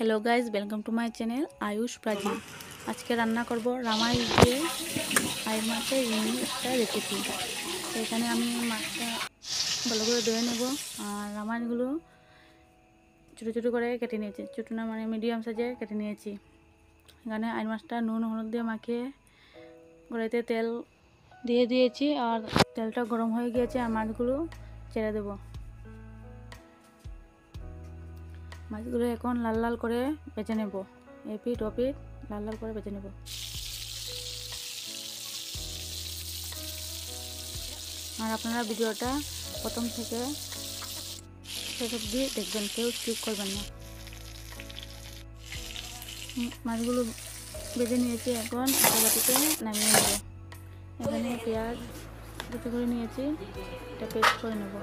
Hello guys welcome to my channel Ayush Prachi. आज के रान्ना करब रामाइश दिए आयर माछेर इउनिक एक रेसिपि। एखाने आमी माछटा भालो करे धुए नेब और रामाइशगुलो छोटो छोटो करे केटे निয়েছি, छोटो ना माने मिडियाम साइजेर केटे निয়েছি। एखाने आयर माछटा नुन हलुद दिए माखिए कड़ाइते तेल दिए दिएছি और तेलटा गरम হয়ে গিয়েছে আর মাছগুলো ছেড়ে দেব। মাছগুলো এখন লাল লাল করে ভেজে নেব, এপিট ওপিট লাল লাল করে ভেজে নেব। আর আপনারা ভিডিওটা প্রথম থেকে শেষ অবধি দেখবেন, কেউ স্কিপ করবেন না। মাছগুলো ভেজে নিয়েছি, এখন একটা বাটিতে নামিয়ে নেব। এখানে পেঁয়াজ কুচি করে নিয়েছি, এটা পেস্ট করে নেব।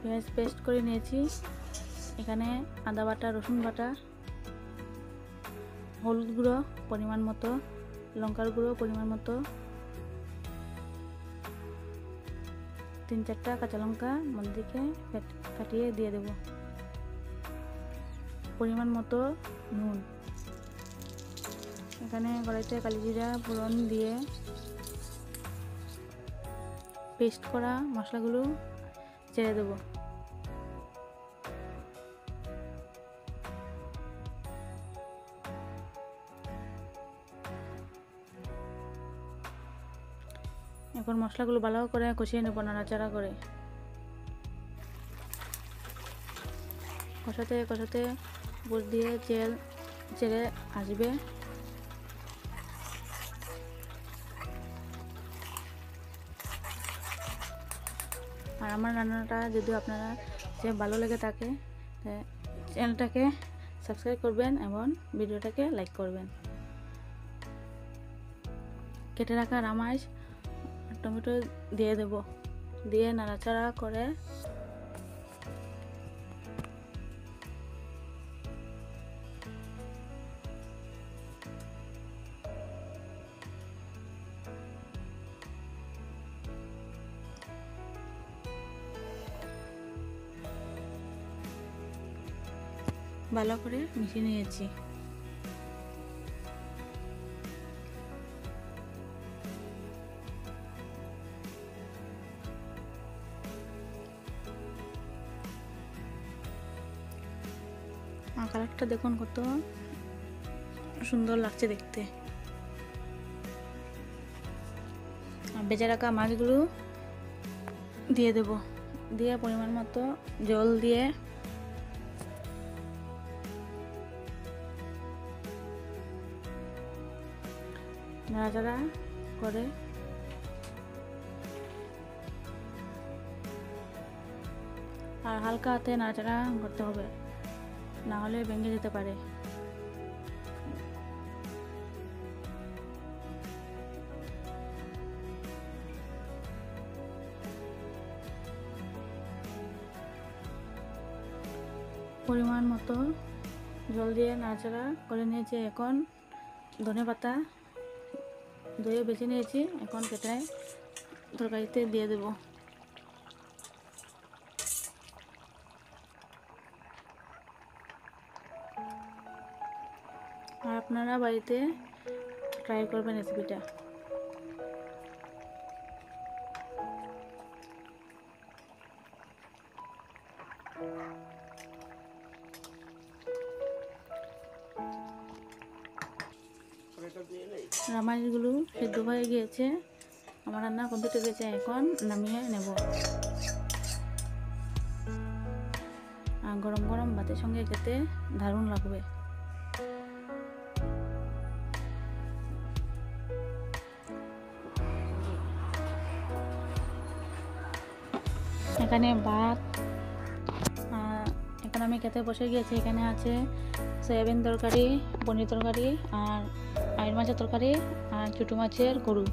পেঁয়াজ পেস্ট করে নিয়েছি। এখানে আদা বাটা, রসুন বাটা, হলুদ গুঁড়ো পরিমাণ মতো, লঙ্কার গুঁড়ো পরিমাণ মতো, 3-4টা কাঁচা লঙ্কা মধ্যে কাটিয়ে দিয়ে দেব, পরিমাণ মতো নুন। এখানে কড়াইতে কালি জিরা ফোড়ন দিয়ে পেস্ট করা মশলাগুলো ছেড়ে দেব। এখন মশলাগুলো ভালো করে কষিয়ে নেব, নাড়াচাড়া করে। কষাতে কষাতে উপর দিয়ে তেল ছেড়ে আসবে। আর আমার রান্নাটা যদি আপনারা যে ভালো লেগে থাকে চ্যানেলটাকে সাবস্ক্রাইব করবেন এবং ভিডিওটাকে লাইক করবেন। কেটে রাখা রামাইশ টমেটো দিয়ে দেব, দিয়ে নাড়াচাড়া করে ভালো করে মিশিয়ে নিয়েছি। আর কালারটা দেখুন কত সুন্দর লাগছে দেখতে। আর ভেজে রাখা মাছগুলো দিয়ে দেব, দিয়ে পরিমাণ মতো জল দিয়ে নাড়াচাড়া করে আর হালকা হাতে নাড়াচাড়া করতে হবে, না হলে ভেঙে যেতে পারে। পরিমাণ মতো জল দিয়ে নাড়াচাড়া করে নিয়েছি। এখন ধনেপাতা ধুয়ে বেছে নিয়েছি, এখন কেটে তরকারিতে দিয়ে দেব। আর আপনারা বাড়িতে ট্রাই করবেন রেসিপিটা। রামাইশগুলো সিদ্ধ হয়ে গিয়েছে, আমার রান্না কমপ্লিট হয়ে গেছে, এখন নামিয়ে নেব। আর গরম গরম ভাতের সঙ্গে খেতে দারুণ লাগবে। এখানে ভাত, এখন আমি খেতে বসে গিয়েছি। এখানে আছে সয়াবিন তরকারি, পনির তরকারি, আর আয়ের মাছের তরকারি, আর ছোটো মাছের গরু।